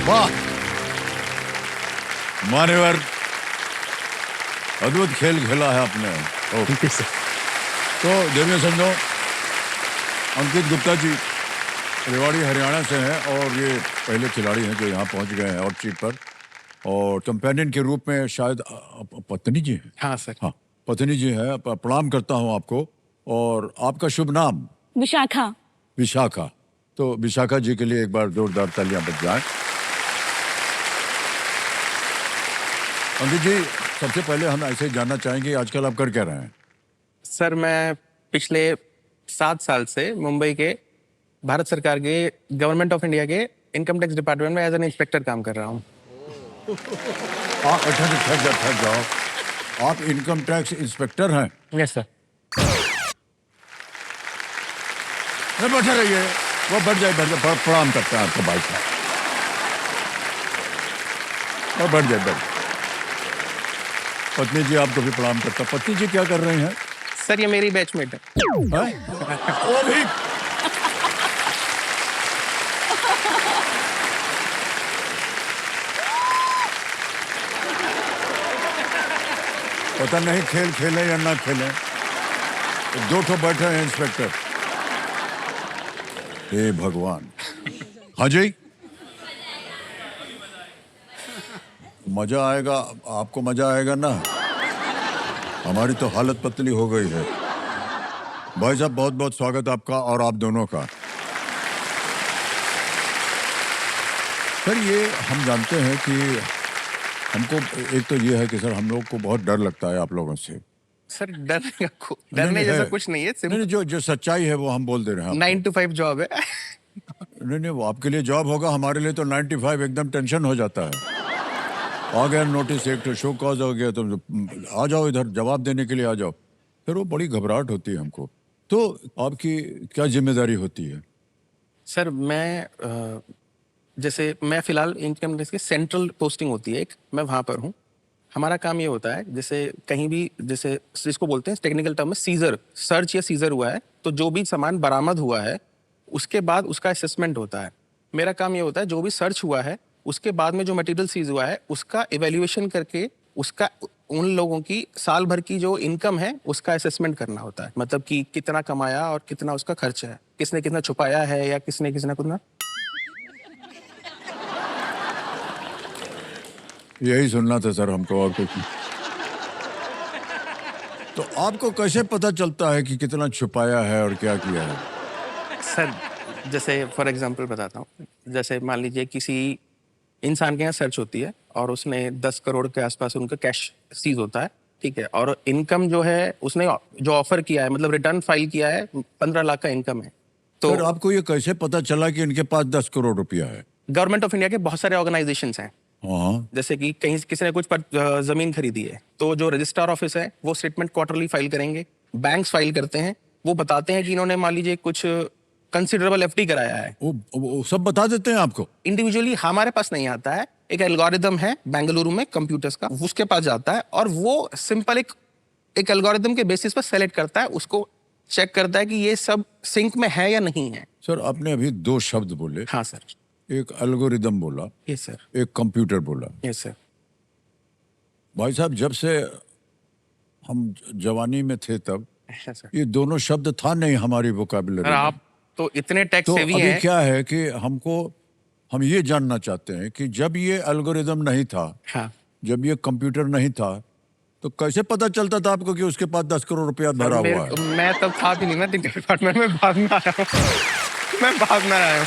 वाह, मान्यवर, अद्भुत खेल खेला है आपने। Thank you sir. तो देवियों संजो, अंकित गुप्ता जी रेवाड़ी हरियाणा से हैं और ये पहले खिलाड़ी हैं जो यहाँ पहुँच गए हैं और सीट पर, और कंपेनियन के रूप में शायद पत्नी जी हैं। हाँ सर। हाँ, पत्नी जी हैं। प्रणाम करता हूँ आपको। और आपका शुभ नाम? विशाखा। विशाखा। तो विशाखा जी के लिए एक बार जोरदार तालियां बज जाएं। अंकित जी, सबसे पहले हम ऐसे जानना चाहेंगे आजकल आप कर क्या रहे हैं? सर मैं पिछले 7 साल से मुंबई के भारत सरकार के गवर्नमेंट ऑफ इंडिया के इनकम टैक्स डिपार्टमेंट में एज एन इंस्पेक्टर काम कर रहा हूँ। ठहर जाओ, आप इनकम टैक्स इंस्पेक्टर हैं? Yes sir. बैठे रहिए, वो बैठ जाए, प्रणाम करते हैं आपको भाई साहब। और बैठ जाए। पत्नी जी आपको भी प्रणाम करता। पत्नी जी क्या कर रही हैं? सर ये मेरी बैचमेट है। वो भी पता नहीं खेल खेलें या ना खेलें, दो ठो बैठे हैं इंस्पेक्टर। हे भगवान। हाँ जी, मजा आएगा आपको, मजा आएगा ना। हमारी तो हालत पतली हो गई है। भाई साहब, बहुत बहुत स्वागत आपका और आप दोनों का। सर ये हम जानते हैं कि हमको एक तो ये है कि सर हम लोग को बहुत डर लगता है आप लोगों से। सर डरने जैसा कुछ नहीं है। नहीं, जो सच्चाई है वो हम बोल दे रहे हैं। 9 to 5 जॉब है। नहीं, वो आपके लिए जॉब होगा, हमारे लिए तो 95 एकदम टेंशन हो जाता है। आ गया नोटिस, एक तो शो कॉज हो गया, तो आ जाओ इधर, जवाब देने के लिए आ जाओ। फिर वो बड़ी घबराहट होती है हमको। तो आपकी क्या जिम्मेदारी होती है? सर मैं जैसे मैं फिलहाल इनकम टैक्स की सेंट्रल पोस्टिंग होती है एक, मैं वहाँ पर हूँ। हमारा काम ये होता है, जैसे कहीं भी, जैसे जिसको बोलते हैं टेक्निकल टर्म में सीजर, सर्च या सीजर हुआ है, तो जो भी सामान बरामद हुआ है उसके बाद उसका असेसमेंट होता है। मेरा काम ये होता है जो भी सर्च हुआ है उसके बाद में जो मटेरियल सीज हुआ है उसका इवेल्युएशन करके उसका उन लोगों की साल भर की जो इनकम है उसका असेसमेंट करना होता है। मतलब कि कितना कमाया और कितना उसका खर्च है, किसने कितना छुपाया है या किसने कितना। यही सुनना था सर हमको, और कुछ नहीं। तो आपको कैसे पता चलता है कि कितना छुपाया है और क्या किया है? सर जैसे फॉर एग्जांपल बताता हूँ, जैसे मान लीजिए किसी इंसान के यहाँ सर्च होती है और उसने 10 करोड़ के आसपास उनका कैश सीज होता है, ठीक है, और इनकम जो है उसने जो ऑफर किया है, मतलब रिटर्न फाइल किया है, 15 लाख का इनकम है। तो सर आपको ये कैसे पता चला कि इनके पास 10 करोड़ रुपया है? गवर्नमेंट ऑफ इंडिया के बहुत सारे ऑर्गेनाइजेशंस हैं। हाँ, जैसे कि कहीं किसी ने कुछ जमीन खरीदी है तो जो रजिस्ट्रार ऑफिस है वो स्टेटमेंट क्वार्टरली फाइल करेंगे, बैंक्स फाइल करते हैं, वो बताते हैं कि इन्होंने मान लीजिए कुछ कंसिडरेबल एफडी कराया है, वो सब बता देते हैं आपको? इंडिविजुअली हमारे पास नहीं आता है। एक एल्गोरिदम है बेंगलुरु में कंप्यूटर्स का, उसके पास जाता है और वो सिंपल एक एल्गोरिदम के बेसिस पर सेलेक्ट करता है, उसको चेक करता है कि ये सब सिंक में है या नहीं है। सर आपने अभी 2 शब्द बोले। हाँ सर। एक एल्गोरिदम बोला, यस सर। एक कंप्यूटर बोला। Yes sir. भाई साहब, जब से हम जवानी में थे तब सर ये दोनों शब्द था नहीं हमारी वोकैबुलरी में। आप तो इतने टैक्स तो सेवी अभी हैं। क्या है कि हम ये जानना चाहते हैं कि जब ये एल्गोरिदम नहीं था, हाँ। जब ये कंप्यूटर नहीं था, तो कैसे पता चलता था आपको कि उसके पास 10 करोड़ रुपया भरा हुआ है? मैं तब था भी नहीं, मैं डिपार्टमेंट में बाद में आया हूँ। मैं बाद में आया हूँ।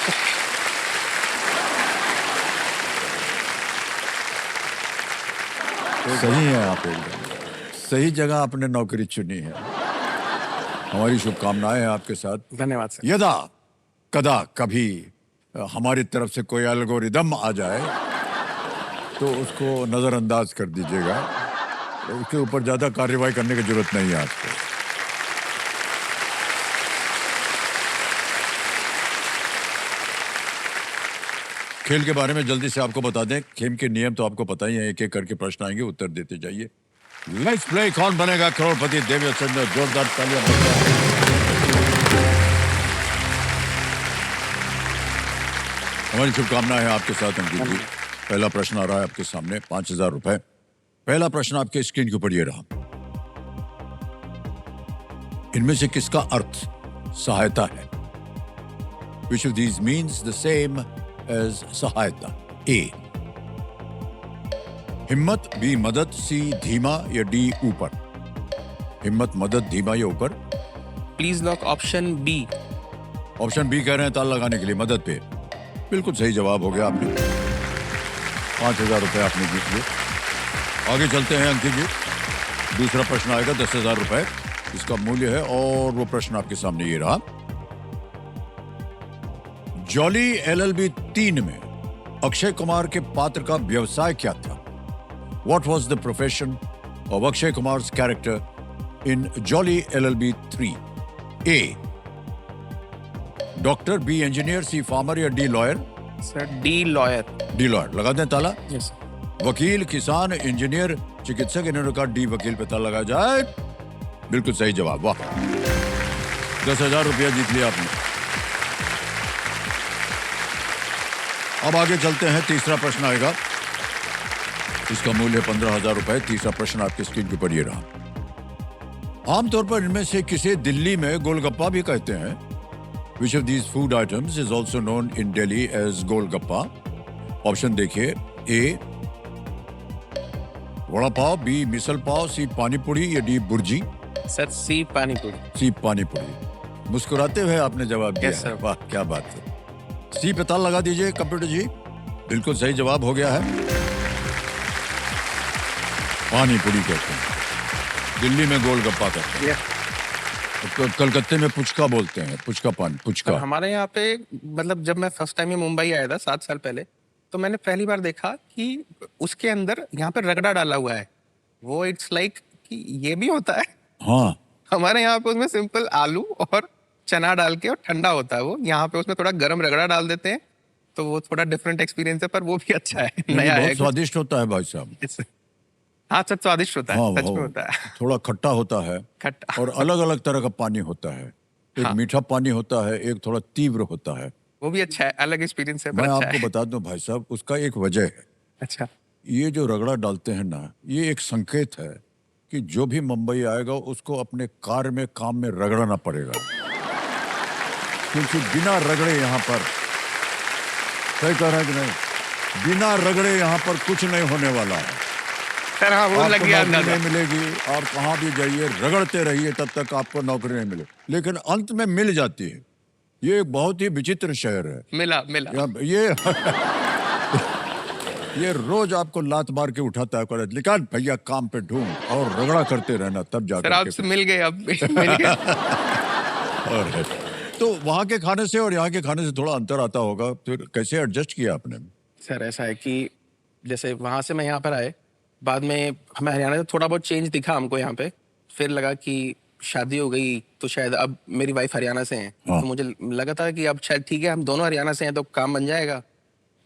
सही है, आप एकदम सही जगह आपने नौकरी चुनी है। हमारी शुभकामनाएं हैं आपके साथ। धन्यवाद सर। यदा कदा कभी हमारी तरफ से कोई एल्गोरिदम आ जाए तो उसको नजरअंदाज कर दीजिएगा, उसके ऊपर ज्यादा कार्रवाई करने की जरूरत नहीं है आपको। खेल के बारे में जल्दी से आपको बता दें, खेल के नियम तो आपको पता ही है, एक एक करके प्रश्न आएंगे, उत्तर देते जाइए। लेट्स प्ले कौन बनेगा करोड़पति। देवी संजय, जोरदार तालियां बजाएं। हमारी शुभकामनाएं हैं आपके साथ अंकित जी। पहला प्रश्न आ रहा है आपके सामने, 5,000 रुपए। पहला प्रश्न आपके स्क्रीन के ऊपर ये रहा। इनमें से किसका अर्थ सहायता है? Which of these means the same as सहायता? A हिम्मत, B मदद, C धीमा या D ऊपर? हिम्मत, मदद, धीमा या ऊपर? Please lock option B. Option B कह रहे हैं ताला लगाने के लिए, मदद पे। बिल्कुल सही जवाब हो गया आपने। 5,000 रुपए आपने जीत लिए। आगे चलते हैं अंकित जी। दूसरा प्रश्न आएगा 10,000 रुपए, इसका मूल्य है, और वो प्रश्न आपके सामने ये रहा। जॉली LLB 3 में अक्षय कुमार के पात्र का व्यवसाय क्या था? What was the profession of Akshay Kumar's character in Jolly LLB 3? A doctor, B engineer, C farmer या D lawyer? Sir D lawyer. D lawyer. लगा दें ताला? यस। वकील, किसान, इंजीनियर, चिकित्सक, इन्होंने कहा D वकील पे ताला लगा जाए। बिल्कुल सही जवाब। वाह, 10,000 रुपया जीत लिया आपने। अब आगे चलते हैं, तीसरा प्रश्न आएगा, इसका मूल्य 15,000 रुपए। तीसरा प्रश्न आपके स्क्रीन के ऊपर ये रहा। आमतौर पर इनमें से किसे दिल्ली में गोलगप्पा भी कहते हैं? Which of these food items is also known in Delhi as golgappa? Option देखिए। A vada pav, B misal pav, C pani puri या D bhurji? Sir C panipuri. C pani पूरी। मुस्कुराते हुए आपने जवाब दिया। Yes, sir. वाह, क्या बात है। C पे ताला लगा दीजिए कंप्यूटर जी। बिल्कुल सही जवाब हो गया है। पानी पूरी कहते हैं, दिल्ली में गोलगप्पा कहते हैं। तो कलकत्ते में पुचका बोलते हैं, पुचका पान, पुचका। हमारे यहाँ पे मतलब जब मैं फर्स्ट टाइम मुंबई आया था 7 साल पहले, तो मैंने पहली बार देखा कि उसके अंदर यहाँ पे रगड़ा डाला हुआ है। वो इट्स लाइक कि ये भी होता है। हाँ, हमारे यहाँ पे उसमें सिंपल आलू और चना डाल के और ठंडा होता है वो। यहाँ पे उसमें थोड़ा गरम रगड़ा डाल देते हैं, तो वो थोड़ा डिफरेंट एक्सपीरियंस है, पर वो भी अच्छा है, नया है। बहुत स्वादिष्ट होता है भाई साहब। हाँ सच स्वादिष्ट होता है। हाँ, सच में होता है। थोड़ा खट्टा होता है, खट्टा। और अलग अलग तरह का पानी होता है। एक हाँ। मीठा पानी होता है, एक थोड़ा तीव्र होता है। वो भी अच्छा है, अलग एक्सपीरियंस है, पर मैं अच्छा आपको है। बता दूं भाई साहब, उसका एक वजह है। अच्छा। ये जो रगड़ा डालते हैं ना, ये एक संकेत है कि जो भी मुंबई आएगा उसको अपने कार में, काम में रगड़ना पड़ेगा, क्योंकि बिना रगड़े यहाँ पर, सही कह रहे हैं कि नहीं, बिना रगड़े यहाँ पर कुछ नहीं होने वाला है। सर हाँ, वो लग आपको गया नौकरी अंदाजा। नहीं मिलेगी, आप कहाँ भी जाइए रगड़ते रहिए, तब तक आपको नौकरी नहीं मिले, लेकिन अंत में मिल जाती है। ये एक बहुत ही विचित्र शहर है। मिला। ये रोज आपको लात मार के उठाता है, कहता है, निकाल भैया काम पे ढूंढ, और रगड़ा करते रहना, तब सर जाकर आपसे मिल गए अब। मिल गए। और तो वहाँ के खाने से और यहाँ के खाने से थोड़ा अंतर आता होगा, फिर कैसे एडजस्ट किया आपने? सर ऐसा है कि जैसे वहां से मैं यहाँ पर आए, बाद में हमें हरियाणा से थोड़ा बहुत चेंज दिखा हमको यहाँ पे। फिर लगा कि शादी हो गई तो शायद, अब मेरी वाइफ हरियाणा से है, हाँ। तो मुझे लगा था कि अब शायद ठीक है, हम दोनों हरियाणा से हैं तो काम बन जाएगा।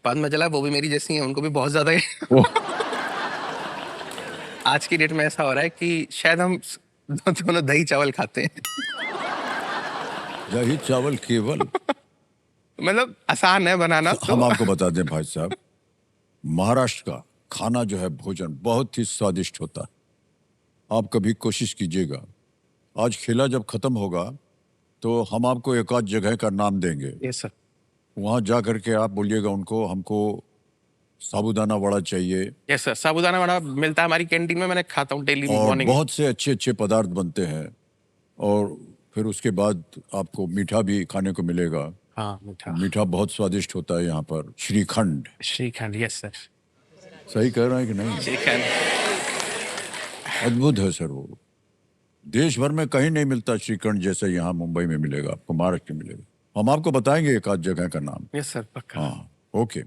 बाद में चला वो भी मेरी जैसी हैं, उनको भी बहुत ज्यादा है। आज की डेट में ऐसा हो रहा है कि शायद हम दोनों दही चावल खाते हैं। दही चावल केवल। मतलब आसान है बनाना। तो हम आपको बता दें भाई साहब, महाराष्ट्र का खाना जो है, भोजन बहुत ही स्वादिष्ट होता है। आप कभी कोशिश कीजिएगा। आज खेला जब खत्म होगा तो हम आपको एक आध जगह का नाम देंगे, यस सर। वहाँ जा करके आप बोलिएगा उनको, हमको साबूदाना वड़ा चाहिए, यस सर, साबूदाना वड़ा मिलता है हमारी कैंटीन में, मैंने खाता हूँ डेली और मॉर्निंग। बहुत से अच्छे अच्छे पदार्थ बनते हैं। और फिर उसके बाद आपको मीठा भी खाने को मिलेगा। हाँ मीठा। मीठा बहुत स्वादिष्ट होता है यहाँ पर। श्रीखंड। Shrikhand, yes sir. सही कह रहे हैं कि नहीं? श्रीखंड अद्भुत है सर। वो देश भर में कहीं नहीं मिलता श्रीखंड जैसे यहाँ मुंबई में मिलेगा, आपको महाराष्ट्र में मिलेगा। हम आपको बताएंगे एक आध जगह का नाम। यस सर, पक्का। हाँ, ओके।